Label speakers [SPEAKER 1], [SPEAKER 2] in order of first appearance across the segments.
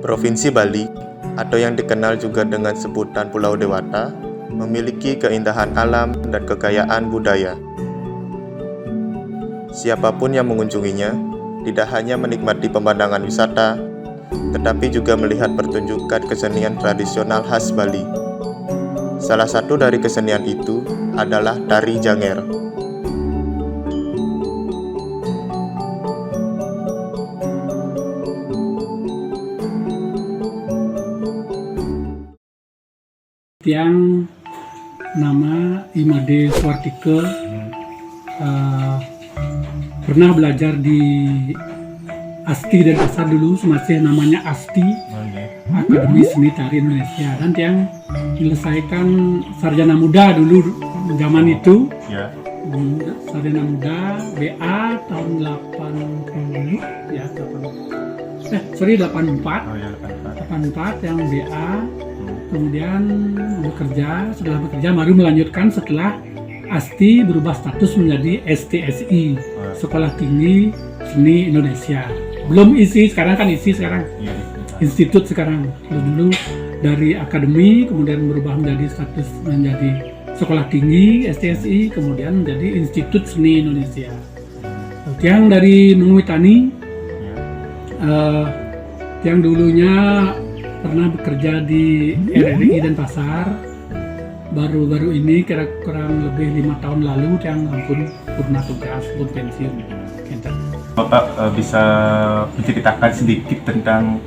[SPEAKER 1] Provinsi Bali, atau yang dikenal juga dengan sebutan Pulau Dewata, memiliki keindahan alam dan kekayaan budaya. Siapapun yang mengunjunginya, tidak hanya menikmati pemandangan wisata, tetapi juga melihat pertunjukan kesenian tradisional khas Bali. Salah satu dari kesenian itu adalah tari Janger.
[SPEAKER 2] Yang nama Imade Swartike pernah belajar di ASTI dan Pasar dulu, masih namanya ASTI, Akademi Seni Tari Indonesia, dan yang menyelesaikan sarjana muda dulu zaman itu, sarjana muda BA tahun 84 yang BA. Kemudian setelah bekerja baru melanjutkan setelah ASTI berubah status menjadi STSI, Sekolah Tinggi Seni Indonesia. Belum ISI, sekarang kan ISI sekarang. Institut sekarang. Dulu dari akademi kemudian berubah menjadi status menjadi Sekolah Tinggi STSI, kemudian menjadi Institut Seni Indonesia. Yang dari Mengwitani, yang dulunya pernah bekerja di RRI dan Pasar, baru-baru ini kurang lebih 5 tahun lalu yang purna tugas, pun pensiun.
[SPEAKER 3] Bapak bisa menceritakan sedikit tentang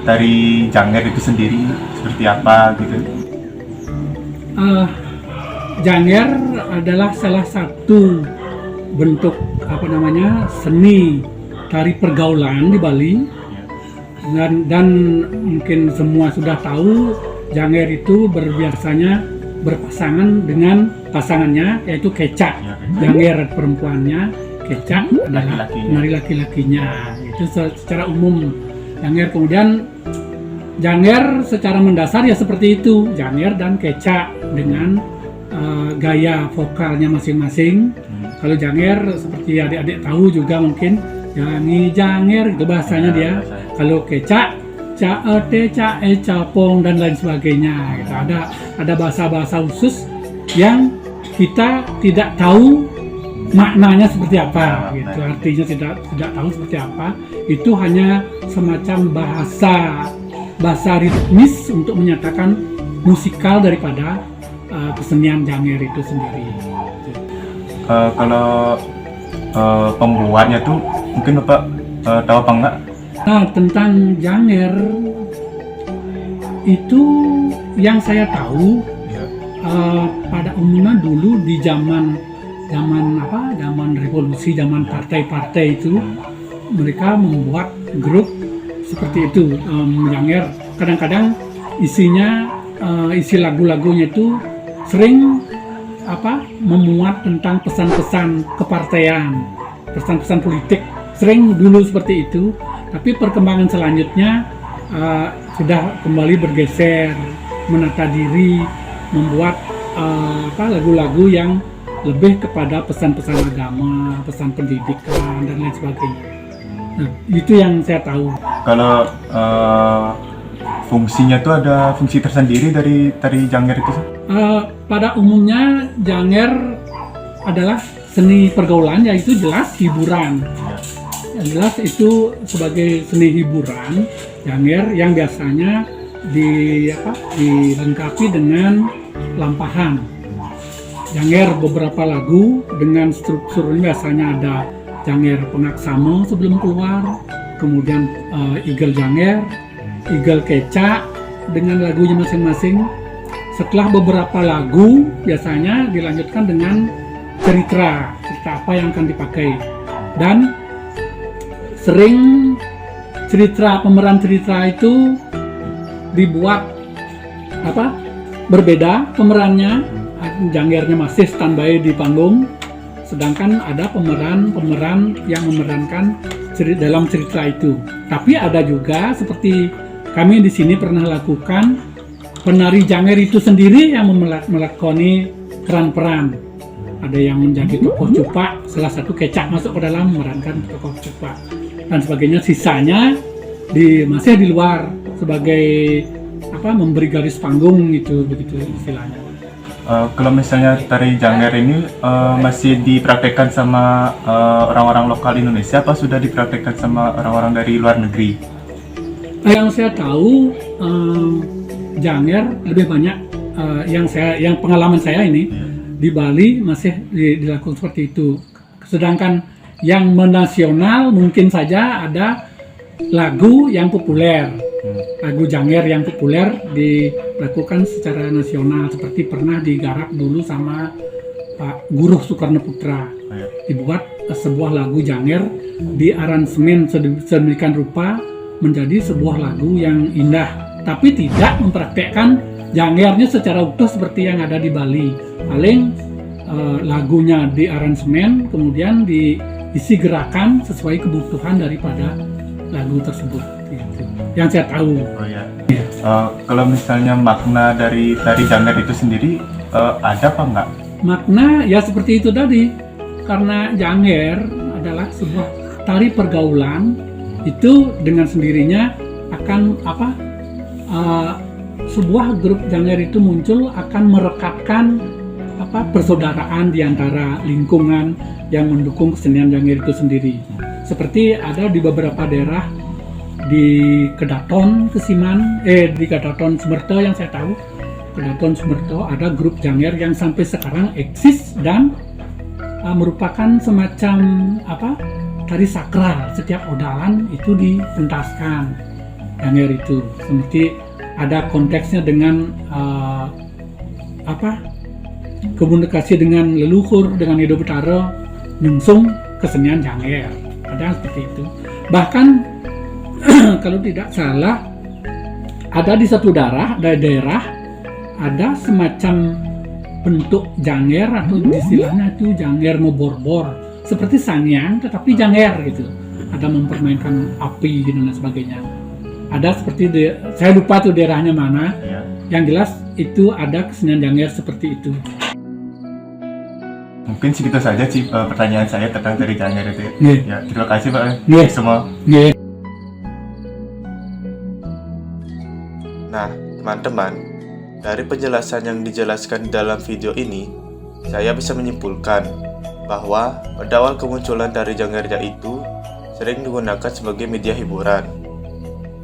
[SPEAKER 3] tari Janger itu sendiri seperti apa gitu?
[SPEAKER 2] Janger adalah salah satu bentuk seni tari pergaulan di Bali. Dan mungkin semua sudah tahu Janger itu biasanya berpasangan dengan pasangannya, yaitu kecak. Janger perempuannya, kecak adalah penari laki-lakinya. Itu secara umum Janger. Kemudian Janger secara mendasar ya seperti itu, Janger dan kecak dengan gaya vokalnya masing-masing. Kalau Janger seperti adik-adik tahu juga mungkin, Jangi Janger itu bahasanya dia. Kalau kecak, caete, cae, capong dan lain sebagainya. Gitu. Ada bahasa-bahasa khusus yang kita tidak tahu maknanya seperti apa. Gitu. Artinya tidak tahu seperti apa. Itu hanya semacam bahasa ritmis untuk menyatakan musikal daripada kesenian Janger itu sendiri.
[SPEAKER 3] Kalau pembuatnya tuh mungkin Bapak tahu apa enggak?
[SPEAKER 2] Nah, tentang Janger itu yang saya tahu pada umumnya dulu di zaman revolusi, zaman partai-partai itu mereka membuat grup seperti itu. Janger kadang-kadang isi lagu-lagunya itu sering memuat tentang pesan-pesan kepartaian, pesan-pesan politik, sering dulu seperti itu. Tapi perkembangan selanjutnya sudah kembali bergeser, menata diri, membuat lagu-lagu yang lebih kepada pesan-pesan agama, pesan pendidikan dan lain sebagainya. Nah, itu yang saya tahu.
[SPEAKER 3] Kalau fungsinya tuh ada fungsi tersendiri dari tari Janger itu?
[SPEAKER 2] Pada umumnya Janger adalah seni pergaulan, yaitu jelas hiburan. Yang jelas itu sebagai seni hiburan Janger yang biasanya dilengkapi dengan lampahan. Janger beberapa lagu dengan strukturnya biasanya ada Janger Pengaksama sebelum keluar, kemudian Igel Janger, Igel Kecak dengan lagunya masing-masing. Setelah beberapa lagu biasanya dilanjutkan dengan cerita apa yang akan dipakai, dan sering pemeran cerita itu dibuat berbeda pemerannya. Jangernya masih standby di panggung, sedangkan ada pemeran yang memerankan dalam cerita itu. Tapi ada juga seperti kami di sini pernah lakukan, penari Janger itu sendiri yang melakoni peran-peran. Ada yang menjadi tokoh cupak, salah satu kecak masuk ke dalam memerankan tokoh cupak dan sebagainya. Sisanya masih di luar sebagai memberi garis panggung gitu begitu istilahnya.
[SPEAKER 3] Kalau misalnya tari Janger ini masih dipraktekkan sama orang-orang lokal Indonesia apa sudah dipraktekkan sama orang-orang dari luar negeri?
[SPEAKER 2] Yang saya tahu Janger lebih banyak yang pengalaman saya ini di Bali masih dilakukan seperti itu. Sedangkan yang menasional mungkin saja ada lagu yang populer. Lagu Janger yang populer dilakukan secara nasional seperti pernah digarap dulu sama Pak Guruh Soekarno Putra. Dibuat sebuah lagu Janger di aransemen sedemikian rupa menjadi sebuah lagu yang indah, tapi tidak mempraktekkan Jangernya secara utuh seperti yang ada di Bali. Paling lagunya di aransemen kemudian diisi gerakan sesuai kebutuhan daripada lagu tersebut. Gitu. Yang saya tahu.
[SPEAKER 3] Oh ya. Kalau misalnya makna dari tari Janger itu sendiri ada apa enggak?
[SPEAKER 2] Makna ya seperti itu tadi. Karena Janger adalah sebuah tari pergaulan, itu dengan sendirinya akan sebuah grup Janger itu muncul akan merekatkan persaudaraan di antara lingkungan yang mendukung kesenian Janger itu sendiri. Seperti ada di beberapa daerah di Kedaton Kesiman, di Kedaton Sumerto yang saya tahu, Kedaton Sumerto ada grup Janger yang sampai sekarang eksis dan merupakan semacam tari sakral. Setiap odalan itu dipentaskan Janger itu, seperti ada konteksnya dengan komunikasi dengan leluhur, dengan Edo Betara, nyungsung kesenian Janger. Ada seperti itu. Bahkan kalau tidak salah ada di satu daerah ada semacam bentuk Janger atau istilahnya itu Janger ngeborбор, seperti sangyang tetapi Janger gitu. Ada mempermainkan api dan sebagainya. Ada seperti saya lupa tuh daerahnya mana. Yang jelas itu ada kesenian Janger seperti itu.
[SPEAKER 3] Mungkin segitu saja sih pertanyaan saya tentang tari Janger itu. Ya, terima kasih Pak. Semua.
[SPEAKER 1] Nah, teman-teman, dari penjelasan yang dijelaskan di dalam video ini, saya bisa menyimpulkan bahwa pada awal kemunculan tari Jangernya itu sering digunakan sebagai media hiburan.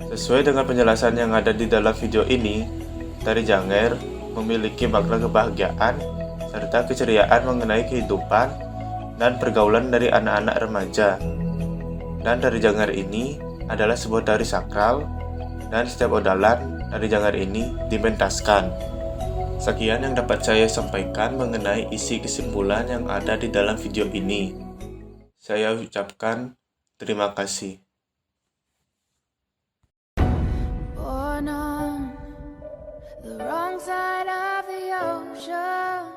[SPEAKER 1] Sesuai dengan penjelasan yang ada di dalam video ini, tari Janger memiliki makna kebahagiaan serta keceriaan mengenai kehidupan dan pergaulan dari anak-anak remaja. Dan tari Janger ini adalah sebuah tari sakral dan setiap odalan tari Janger ini dipentaskan. Sekian yang dapat saya sampaikan mengenai isi kesimpulan yang ada di dalam video ini. Saya ucapkan terima kasih.
[SPEAKER 4] Born on the wrong side of the ocean,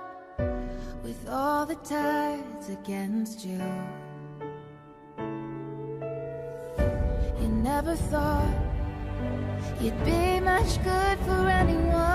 [SPEAKER 4] with all the tides against you. You never thought you'd be much good for anyone.